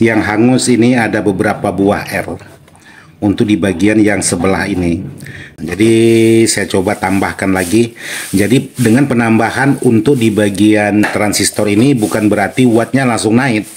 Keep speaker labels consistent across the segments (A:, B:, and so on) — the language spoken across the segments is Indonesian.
A: Yang hangus ini ada beberapa buah R untuk di bagian yang sebelah ini. Jadi saya coba tambahkan lagi. Jadi dengan penambahan untuk di bagian transistor ini bukan berarti wattnya langsung naik.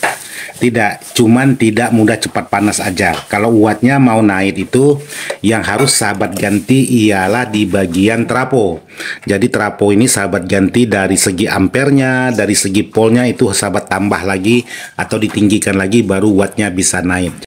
A: Tidak, cuman tidak mudah cepat panas aja. Kalau wattnya mau naik itu yang harus sahabat ganti ialah di bagian trapo. Jadi trapo ini sahabat ganti dari segi ampernya, dari segi polnya itu sahabat tambah lagi atau ditinggikan lagi baru wattnya bisa naik.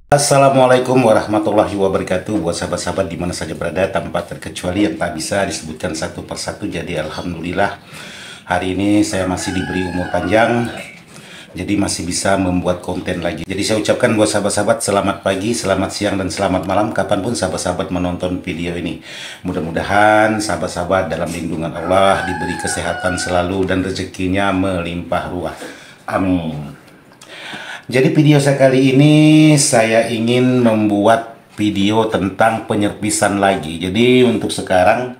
A: Assalamualaikum warahmatullahi wabarakatuh. Buat sahabat-sahabat di mana saja berada tanpa terkecuali yang tak bisa disebutkan satu persatu. Jadi alhamdulillah hari ini saya masih diberi umur panjang, jadi masih bisa membuat konten lagi. Jadi saya ucapkan buat sahabat-sahabat selamat pagi, selamat siang, dan selamat malam kapanpun sahabat-sahabat menonton video ini. Mudah-mudahan sahabat-sahabat dalam lindungan Allah diberi kesehatan selalu dan rezekinya melimpah ruah. Amin. Jadi video saya kali ini saya ingin membuat video tentang penyerpisan lagi. Jadi untuk sekarang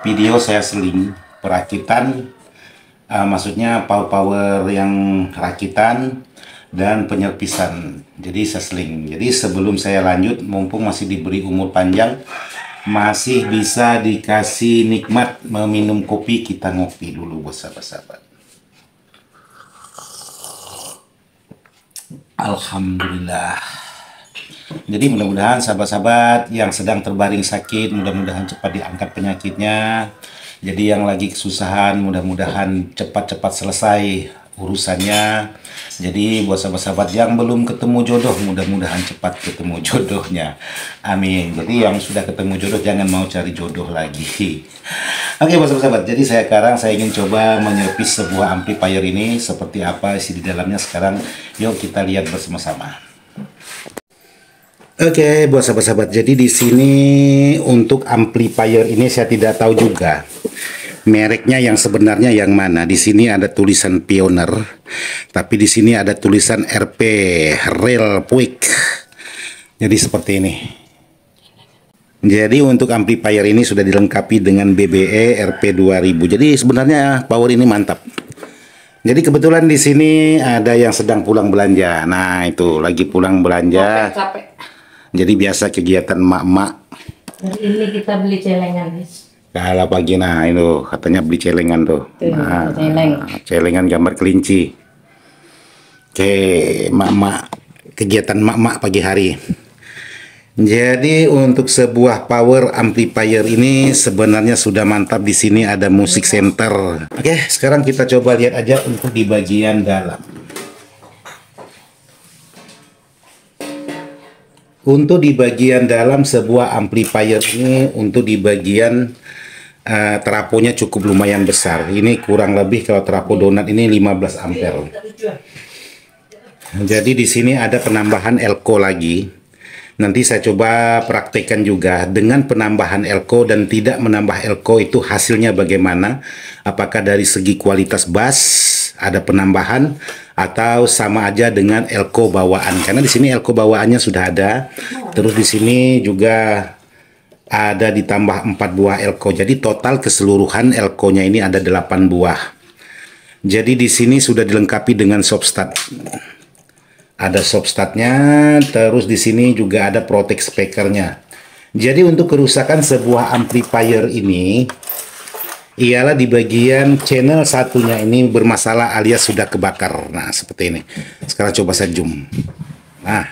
A: video saya seling perakitan, maksudnya power yang rakitan dan penyerpisan. Jadi saya seling. Jadi sebelum saya lanjut, mumpung masih diberi umur panjang, masih bisa dikasih nikmat meminum kopi, kita ngopi dulu buat sahabat-sahabat. Alhamdulillah. Jadi mudah-mudahan sahabat-sahabat yang sedang terbaring sakit, mudah-mudahan cepat diangkat penyakitnya. Jadi yang lagi kesusahan, mudah-mudahan cepat-cepat selesai urusannya. Jadi buat sahabat-sahabat yang belum ketemu jodoh, mudah-mudahan cepat ketemu jodohnya. Amin. Jadi yang sudah ketemu jodoh jangan mau cari jodoh lagi. Oke buat sahabat-sahabat, jadi sekarang saya ingin coba menyerpis sebuah amplifier ini seperti apa isi di dalamnya sekarang. Yuk kita lihat bersama-sama. Oke buat sahabat-sahabat, jadi di sini untuk amplifier ini saya tidak tahu juga mereknya yang sebenarnya yang mana. Di sini ada tulisan Pioneer, tapi di sini ada tulisan RP, Real Puig. Jadi seperti ini. Jadi untuk amplifier ini sudah dilengkapi dengan BBE RP2000. Jadi sebenarnya power ini mantap. Jadi kebetulan di sini ada yang sedang pulang belanja. Nah itu lagi pulang belanja.
B: Capek.
A: Jadi biasa kegiatan emak-emak.
B: Hari ini kita beli celengan, guys.
A: Kalau pagi, nah itu katanya beli celengan tuh. Nah, celengan gambar kelinci. Oke, emak-emak, kegiatan emak-emak pagi hari. Jadi untuk sebuah power amplifier ini sebenarnya sudah mantap. Di sini ada music center. Oke, sekarang kita coba lihat aja untuk di bagian dalam. Untuk di bagian dalam sebuah amplifier ini, untuk di bagian trafonya cukup lumayan besar. Ini kurang lebih kalau trafo donat ini 15 ampere. Jadi di sini ada penambahan elko lagi. Nanti saya coba praktekkan juga dengan penambahan elko dan tidak menambah elko itu hasilnya bagaimana. Apakah dari segi kualitas bass ada penambahan atau sama aja dengan elko bawaan. Karena di sini elko bawaannya sudah ada. Terus di sini juga ada ditambah 4 buah elko. Jadi total keseluruhan elko-nya ini ada 8 buah. Jadi di sini sudah dilengkapi dengan soft-start. Ada soft-startnya, terus di sini juga ada protect speakernya. Jadi untuk kerusakan sebuah amplifier ini ialah di bagian channel satunya ini bermasalah alias sudah kebakar. Nah seperti ini. Sekarang coba saya zoom. Nah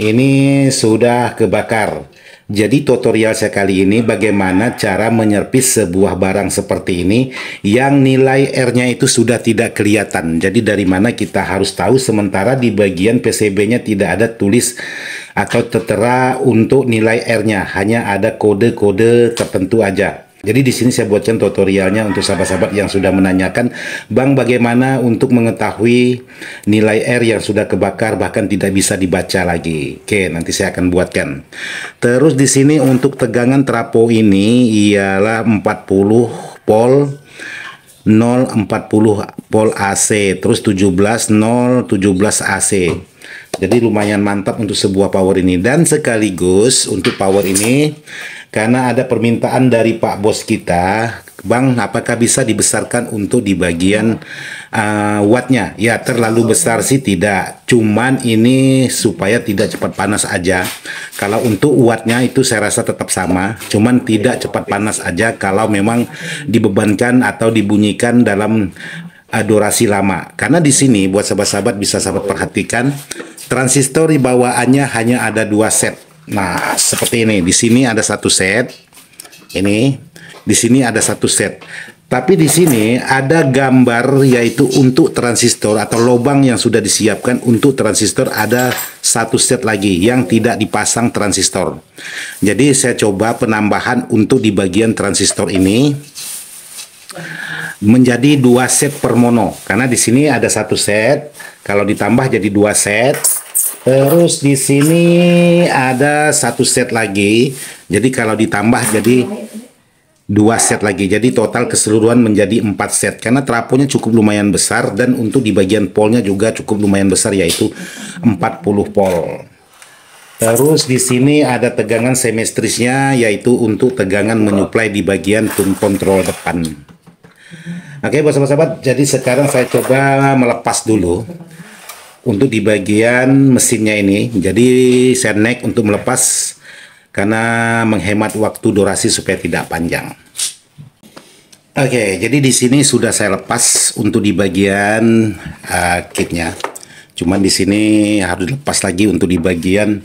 A: ini sudah kebakar. Jadi tutorial saya kali ini bagaimana cara menyerpis sebuah barang seperti ini yang nilai R-nya itu sudah tidak kelihatan. Jadi dari mana kita harus tahu, sementara di bagian PCB-nya tidak ada tulis atau tertera untuk nilai R-nya, hanya ada kode-kode tertentu aja. Jadi di sini saya buatkan tutorialnya untuk sahabat-sahabat yang sudah menanyakan, Bang, bagaimana untuk mengetahui nilai R yang sudah kebakar bahkan tidak bisa dibaca lagi. Oke, nanti saya akan buatkan. Terus di sini untuk tegangan trafo ini ialah 40 volt 040 volt AC, terus 17 0 17 AC. Jadi lumayan mantap untuk sebuah power ini. Dan sekaligus untuk power ini, karena ada permintaan dari Pak Bos kita, Bang, apakah bisa dibesarkan untuk di bagian wattnya? Ya, terlalu besar sih tidak. Cuman ini supaya tidak cepat panas aja. Kalau untuk wattnya itu saya rasa tetap sama. Cuman tidak cepat panas aja kalau memang dibebankan atau dibunyikan dalam durasi lama. Karena di sini buat sahabat-sahabat bisa sahabat perhatikan, transistor di bawaannya hanya ada 2 set. Nah, seperti ini. Di sini ada 1 set. Ini, di sini ada 1 set. Tapi di sini ada gambar yaitu untuk transistor atau lubang yang sudah disiapkan untuk transistor, ada 1 set lagi yang tidak dipasang transistor. Jadi saya coba penambahan untuk di bagian transistor ini menjadi 2 set per mono, karena di sini ada 1 set, kalau ditambah jadi 2 set. Terus di sini ada 1 set lagi, jadi kalau ditambah jadi 2 set lagi, jadi total keseluruhan menjadi 4 set, karena trafonya cukup lumayan besar dan untuk di bagian polnya juga cukup lumayan besar, yaitu 40 pol. Terus di sini ada tegangan semestrisnya, yaitu untuk tegangan menyuplai di bagian tune kontrol depan. Oke, buat sahabat-sahabat, jadi sekarang saya coba melepas dulu untuk di bagian mesinnya ini. Jadi saya naik untuk melepas karena menghemat waktu durasi supaya tidak panjang. Oke, jadi di sini sudah saya lepas untuk di bagian kitnya. Cuman di sini harus dilepas lagi untuk di bagian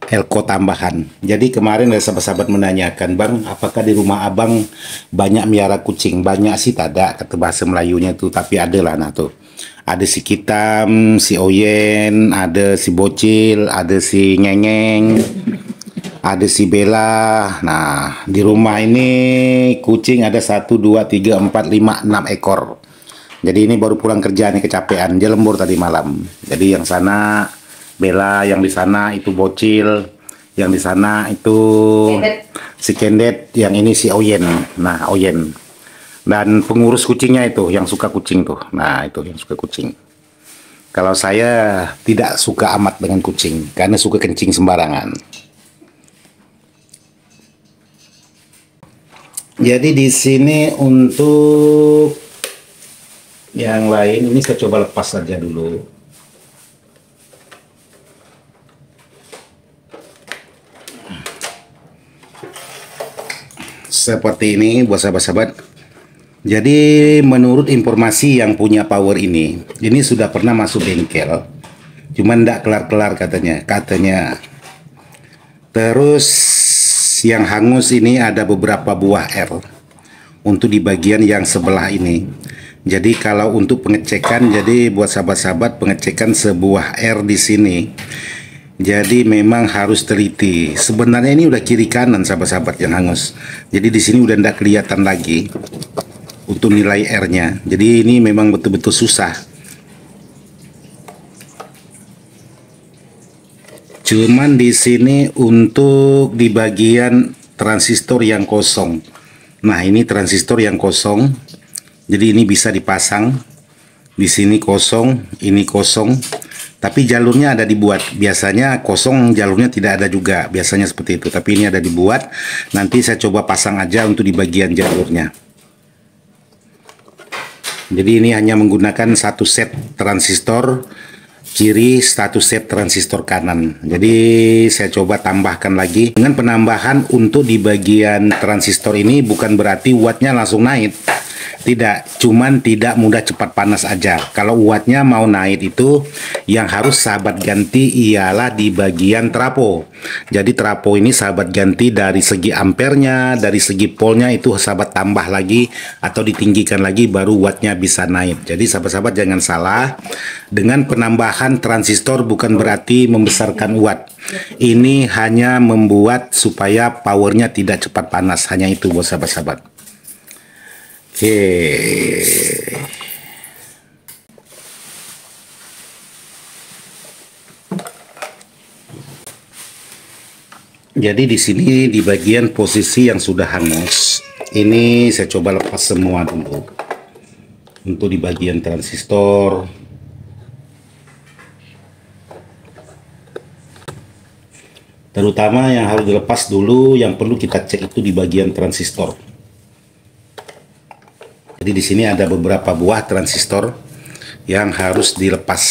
A: elko tambahan. Jadi kemarin ada sahabat-sahabat menanyakan, Bang, apakah di rumah abang banyak miara kucing? Banyak sih tidak, kata bahasa Melayunya tuh, tapi ada lah. Nah tuh, ada si Kitam, si Oyen, ada si Bocil, ada si Ngengeng, ada si Bella. Nah, di rumah ini kucing ada 1, 2, 3, 4, 5, 6 ekor. Jadi ini baru pulang kerja nih, kecapean, dia lembur tadi malam. Jadi yang sana Bella, yang di sana itu Bocil, yang di sana itu si Kendet, yang ini si Oyen. Nah, Oyen. Dan pengurus kucingnya itu yang suka kucing tuh. Nah, itu yang suka kucing. Kalau saya tidak suka amat dengan kucing karena suka kencing sembarangan. Jadi di sini untuk yang lain ini saya coba lepas saja dulu. Seperti ini buat sahabat-sahabat. Jadi menurut informasi yang punya power ini sudah pernah masuk bengkel, cuman tidak kelar-kelar katanya. Terus yang hangus ini ada beberapa buah R untuk di bagian yang sebelah ini. Jadi kalau untuk pengecekan, jadi buat sahabat-sahabat pengecekan sebuah R di sini, jadi memang harus teliti. Sebenarnya ini udah kiri kanan sahabat-sahabat yang hangus. Jadi di sini udah tidak kelihatan lagi untuk nilai R-nya. Jadi ini memang betul-betul susah. Cuman di sini untuk di bagian transistor yang kosong. Nah, ini transistor yang kosong. Jadi ini bisa dipasang. Di sini kosong, ini kosong. Tapi jalurnya ada dibuat. Biasanya kosong, jalurnya tidak ada juga. Biasanya seperti itu. Tapi ini ada dibuat. Nanti saya coba pasang aja untuk di bagian jalurnya. Jadi ini hanya menggunakan 1 set transistor kiri, 1 set transistor kanan. Jadi saya coba tambahkan lagi. Dengan penambahan untuk di bagian transistor ini bukan berarti wattnya langsung naik. Tidak, cuman tidak mudah cepat panas aja. Kalau wattnya mau naik itu yang harus sahabat ganti ialah di bagian trafo. Jadi trafo ini sahabat ganti dari segi ampernya, dari segi polnya itu sahabat tambah lagi atau ditinggikan lagi baru wattnya bisa naik. Jadi sahabat-sahabat jangan salah, dengan penambahan transistor bukan berarti membesarkan watt. Ini hanya membuat supaya powernya tidak cepat panas, hanya itu buat sahabat-sahabat. Oke. Jadi di sini di bagian posisi yang sudah hangus, ini saya coba lepas semua dulu. Untuk di bagian transistor, Terutama yang harus dilepas dulu, yang perlu kita cek itu di bagian transistor. Jadi di sini ada beberapa buah transistor yang harus dilepas.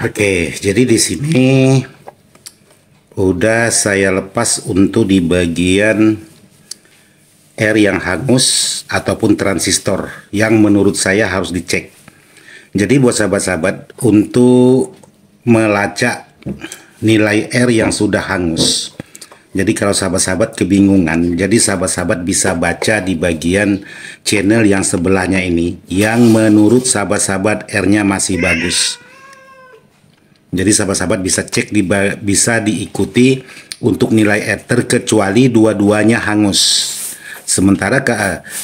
A: Oke, jadi di sini udah saya lepas untuk di bagian R yang hangus ataupun transistor yang menurut saya harus dicek. Jadi buat sahabat-sahabat, untuk melacak nilai R yang sudah hangus, jadi kalau sahabat-sahabat kebingungan, jadi sahabat-sahabat bisa baca di bagian channel yang sebelahnya ini, yang menurut sahabat-sahabat R-nya masih bagus. Jadi sahabat-sahabat bisa cek, bisa diikuti untuk nilai R, terkecuali dua-duanya hangus.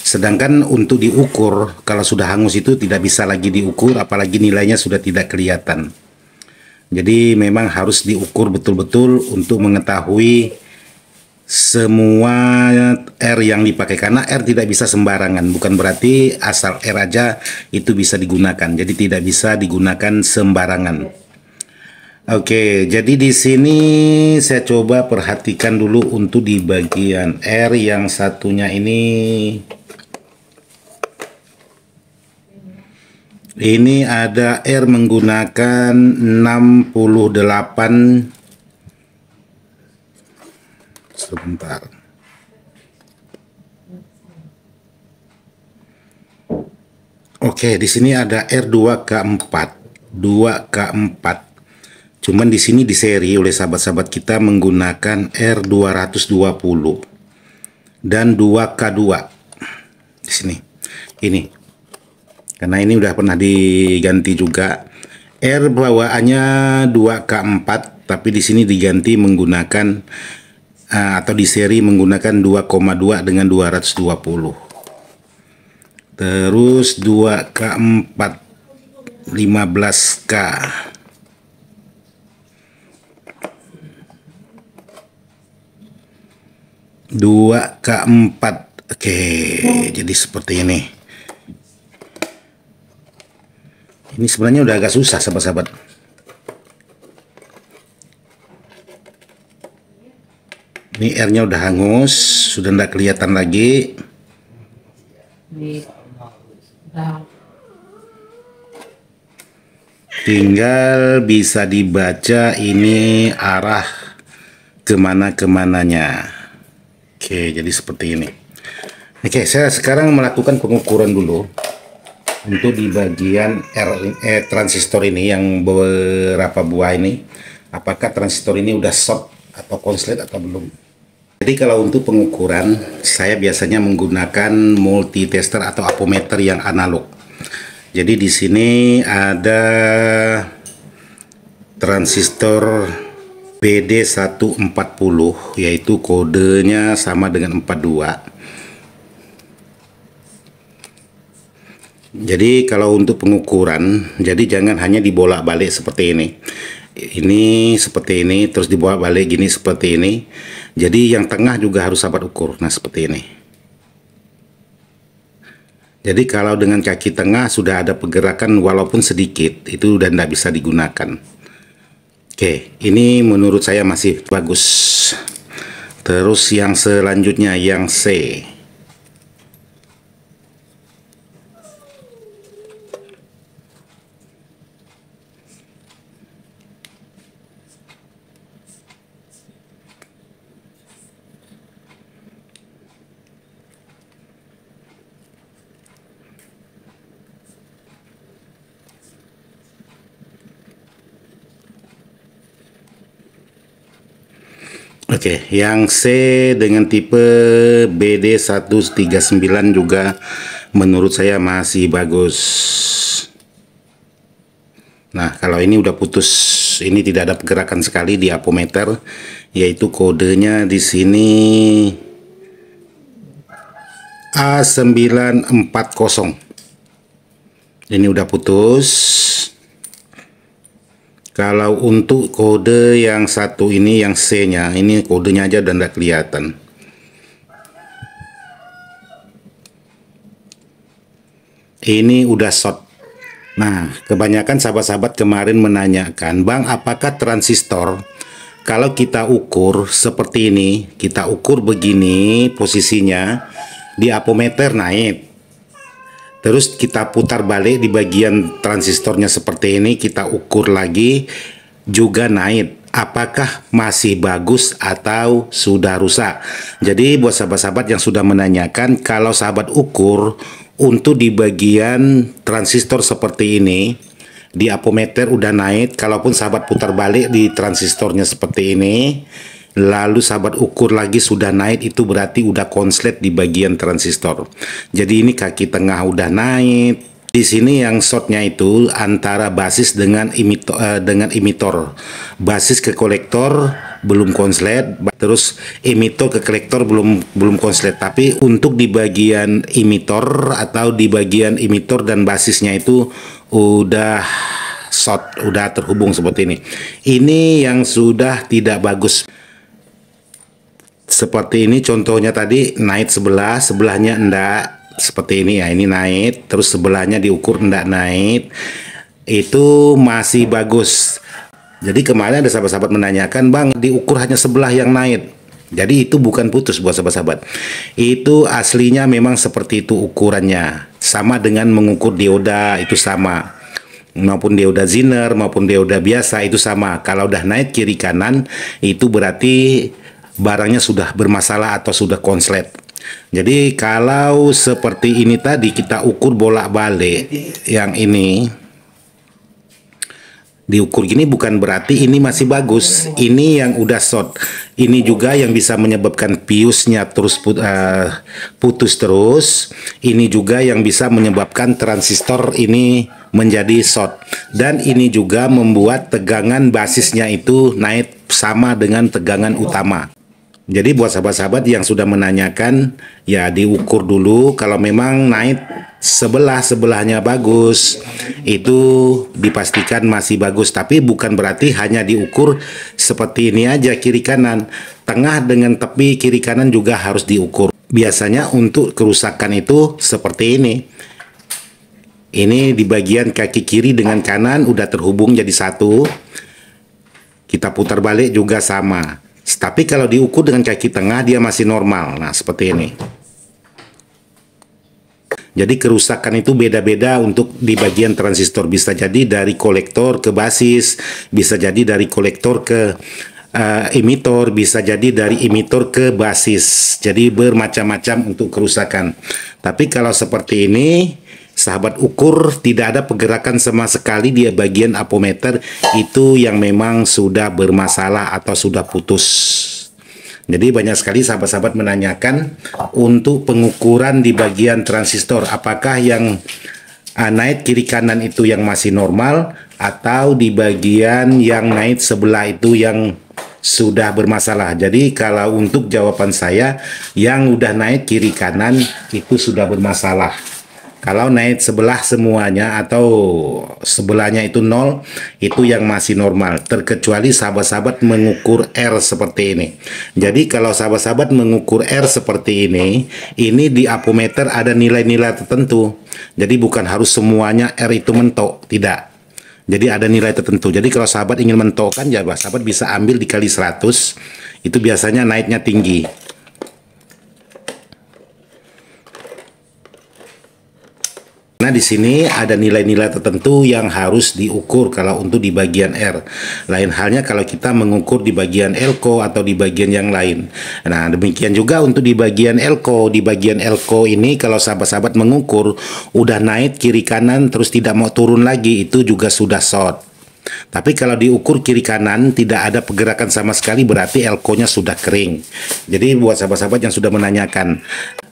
A: Sedangkan untuk diukur, kalau sudah hangus itu tidak bisa lagi diukur, apalagi nilainya sudah tidak kelihatan. Jadi memang harus diukur betul-betul untuk mengetahui semua R yang dipakai, karena R tidak bisa sembarangan, bukan berarti asal R aja itu bisa digunakan. Jadi tidak bisa digunakan sembarangan. Oke, jadi di sini saya coba perhatikan dulu untuk di bagian R yang satunya ini. Ini ada R menggunakan 68. Sebentar. Oke, di sini ada R2K4. 2K4. Cuman di sini di seri oleh sahabat-sahabat kita menggunakan R220 dan 2K2 di sini. Ini karena ini udah pernah diganti juga. R bawaannya 2K4, tapi di sini diganti menggunakan atau di seri menggunakan 2,2 dengan 220. Terus 2K4 15K. 2K4. Oke, jadi seperti ini. Ini sebenarnya udah agak susah sahabat-sahabat. Ini R-nya udah hangus, sudah tidak kelihatan lagi. Tinggal bisa dibaca ini arah kemana-kemananya. Oke, jadi seperti ini. Oke, saya sekarang melakukan pengukuran dulu untuk di bagian transistor ini yang beberapa buah ini. Apakah transistor ini udah short atau konslet atau belum? Jadi kalau untuk pengukuran, saya biasanya menggunakan multitester atau apometer yang analog. Jadi di sini ada transistor BD140, yaitu kodenya sama dengan 42. Jadi kalau untuk pengukuran, jadi jangan hanya dibolak-balik seperti ini. Ini seperti ini, terus dibolak-balik gini seperti ini. Jadi yang tengah juga harus sahabat ukur. Nah, seperti ini. Jadi kalau dengan kaki tengah sudah ada pergerakan walaupun sedikit, itu udah tidak bisa digunakan. Oke, ini menurut saya masih bagus. Terus yang selanjutnya yang C. Oke, yang C dengan tipe BD139 juga menurut saya masih bagus. Nah, kalau ini udah putus, ini tidak ada pergerakan sekali di apometer, yaitu kodenya di sini A940. Ini udah putus. Kalau untuk kode yang satu ini, yang C-nya, ini kodenya aja udah nggak kelihatan. Ini udah short. Nah, kebanyakan sahabat-sahabat kemarin menanyakan, Bang, apakah transistor kalau kita ukur seperti ini, kita ukur begini posisinya, di apometer naik. Terus kita putar balik di bagian transistornya seperti ini, kita ukur lagi juga naik. Apakah masih bagus atau sudah rusak? Jadi buat sahabat-sahabat yang sudah menanyakan, kalau sahabat ukur untuk di bagian transistor seperti ini, di apometer udah naik, kalaupun sahabat putar balik di transistornya seperti ini, lalu sahabat ukur lagi sudah naik, itu berarti udah konslet di bagian transistor. Jadi ini kaki tengah udah naik. Di sini yang shortnya itu antara basis dengan emitor. Basis ke kolektor belum konslet, terus emitor ke kolektor belum konslet. Tapi untuk di bagian emitor atau di bagian emitor dan basisnya itu udah short, udah terhubung seperti ini. Ini yang sudah tidak bagus. Seperti ini contohnya tadi, naik sebelah, sebelahnya enggak. Seperti ini ya, ini naik, terus sebelahnya diukur enggak naik, itu masih bagus. Jadi kemarin ada sahabat-sahabat menanyakan, Bang, diukur hanya sebelah yang naik. Jadi itu bukan putus buat sahabat-sahabat. Itu aslinya memang seperti itu ukurannya. Sama dengan mengukur dioda, itu sama. Maupun dioda Zener, maupun dioda biasa, itu sama. Kalau udah naik kiri kanan, itu berarti barangnya sudah bermasalah atau sudah konslet. Jadi kalau seperti ini tadi kita ukur bolak-balik, yang ini diukur gini bukan berarti ini masih bagus. Ini yang udah short. Ini juga yang bisa menyebabkan fuse-nya terus putus terus. Ini juga yang bisa menyebabkan transistor ini menjadi short. Dan ini juga membuat tegangan basisnya itu naik sama dengan tegangan utama. Jadi buat sahabat-sahabat yang sudah menanyakan, ya diukur dulu. Kalau memang naik sebelahnya bagus, itu dipastikan masih bagus. Tapi bukan berarti hanya diukur seperti ini aja kiri kanan. Tengah dengan tepi kiri kanan juga harus diukur. Biasanya untuk kerusakan itu seperti ini. Ini di bagian kaki kiri dengan kanan udah terhubung jadi satu. Kita putar balik juga sama. Tapi kalau diukur dengan kaki tengah dia masih normal. Nah, seperti ini. Jadi kerusakan itu beda-beda untuk di bagian transistor. Bisa jadi dari kolektor ke basis, bisa jadi dari kolektor ke emitor, bisa jadi dari emitor ke basis. Jadi bermacam-macam untuk kerusakan. Tapi kalau seperti ini, sahabat ukur tidak ada pergerakan sama sekali di bagian apometer, itu yang memang sudah bermasalah atau sudah putus. Jadi banyak sekali sahabat-sahabat menanyakan untuk pengukuran di bagian transistor, apakah yang naik kiri kanan itu yang masih normal, atau di bagian yang naik sebelah itu yang sudah bermasalah. Jadi kalau untuk jawaban saya, yang udah naik kiri kanan itu sudah bermasalah. Kalau naik sebelah semuanya atau sebelahnya itu nol, itu yang masih normal. Terkecuali sahabat-sahabat mengukur R seperti ini. Jadi kalau sahabat-sahabat mengukur R seperti ini di apometer ada nilai-nilai tertentu. Jadi bukan harus semuanya R itu mentok, tidak. Jadi ada nilai tertentu. Jadi kalau sahabat ingin mentokkan, ya sahabat bisa ambil dikali 100, itu biasanya naiknya tinggi. Nah, di sini ada nilai-nilai tertentu yang harus diukur kalau untuk di bagian R. Lain halnya kalau kita mengukur di bagian elko atau di bagian yang lain. Nah, demikian juga untuk di bagian elko. Di bagian elko ini kalau sahabat-sahabat mengukur udah naik kiri kanan terus tidak mau turun lagi, itu juga sudah short. Tapi kalau diukur kiri kanan tidak ada pergerakan sama sekali, berarti elko-nya sudah kering. Jadi buat sahabat-sahabat yang sudah menanyakan,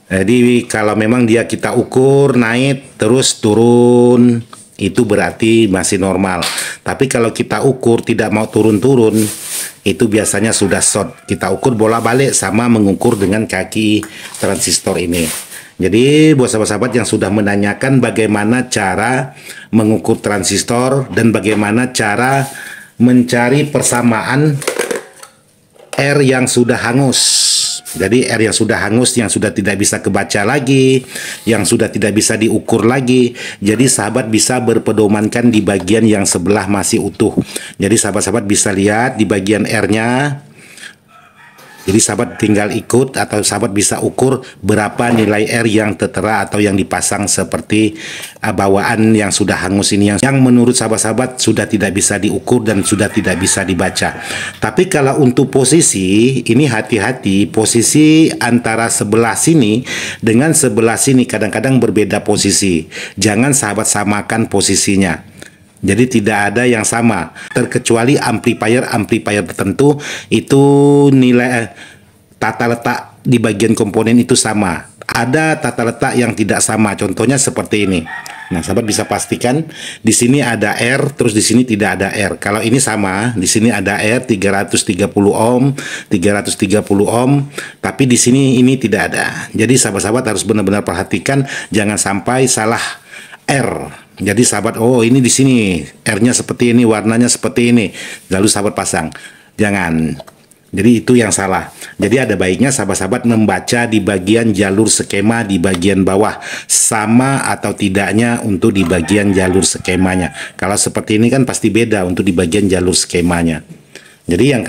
A: jadi kalau memang dia kita ukur naik terus turun, itu berarti masih normal. Tapi kalau kita ukur tidak mau turun-turun, itu biasanya sudah short. Kita ukur bolak-balik sama mengukur dengan kaki transistor ini. Jadi buat sahabat-sahabat yang sudah menanyakan bagaimana cara mengukur transistor dan bagaimana cara mencari persamaan R yang sudah hangus. Jadi R yang sudah hangus, yang sudah tidak bisa kebaca lagi, yang sudah tidak bisa diukur lagi. Jadi sahabat bisa berpedomankan di bagian yang sebelah masih utuh. Jadi sahabat-sahabat bisa lihat di bagian R-nya. Jadi sahabat tinggal ikut atau sahabat bisa ukur berapa nilai R yang tertera atau yang dipasang seperti bawaan yang sudah hangus ini, yang menurut sahabat-sahabat sudah tidak bisa diukur dan sudah tidak bisa dibaca. Tapi kalau untuk posisi ini hati-hati, posisi antara sebelah sini dengan sebelah sini kadang-kadang berbeda posisi. Jangan sahabat samakan posisinya. Jadi tidak ada yang sama, terkecuali amplifier tertentu itu nilai tata letak di bagian komponen itu sama. Ada tata letak yang tidak sama, contohnya seperti ini. Nah, sahabat bisa pastikan di sini ada R, terus di sini tidak ada R. Kalau ini sama, di sini ada R 330 ohm, 330 ohm, tapi di sini ini tidak ada. Jadi sahabat-sahabat harus benar-benar perhatikan, jangan sampai salah R. Jadi sahabat, oh ini di sini R-nya seperti ini, warnanya seperti ini, lalu sahabat pasang. Jangan. Jadi itu yang salah. Jadi ada baiknya sahabat-sahabat membaca di bagian jalur skema di bagian bawah, sama atau tidaknya untuk di bagian jalur skemanya. Kalau seperti ini kan pasti beda untuk di bagian jalur skemanya. Jadi yang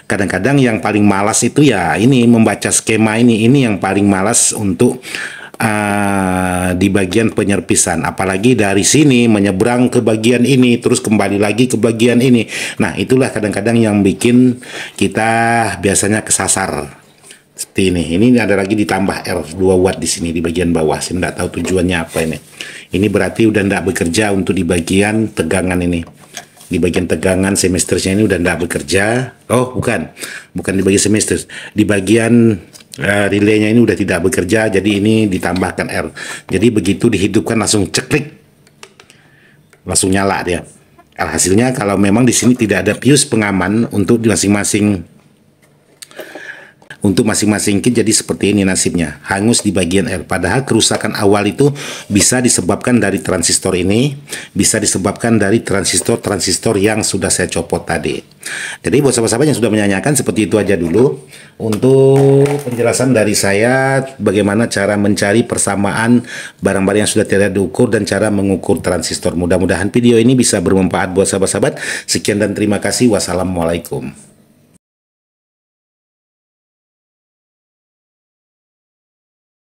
A: kadang-kadang yang paling malas itu ya ini membaca skema ini yang paling malas untuk di bagian penyerpisan, apalagi dari sini menyeberang ke bagian ini terus kembali lagi ke bagian ini. Nah, itulah kadang-kadang yang bikin kita biasanya kesasar seperti ini. Ini ada lagi ditambah R 2 watt di sini di bagian bawah. Saya tidak tahu tujuannya apa ini. Ini berarti udah tidak bekerja untuk di bagian tegangan ini. Di bagian tegangan semestersnya ini udah tidak bekerja. Oh, bukan di bagian semester, di bagian relaynya ini udah tidak bekerja, jadi ini ditambahkan R. Jadi begitu dihidupkan langsung ceklik, langsung nyala dia. Hasilnya kalau memang di sini tidak ada fuse pengaman untuk masing-masing kit, jadi seperti ini nasibnya, hangus di bagian R. Padahal kerusakan awal itu bisa disebabkan dari transistor ini, bisa disebabkan dari transistor yang sudah saya copot tadi. Jadi buat sahabat-sahabat yang sudah menanyakan, seperti itu aja dulu untuk penjelasan dari saya bagaimana cara mencari persamaan barang-barang yang sudah tidak diukur dan cara mengukur transistor. Mudah-mudahan video ini bisa bermanfaat buat sahabat-sahabat. Sekian dan terima kasih. Wassalamualaikum.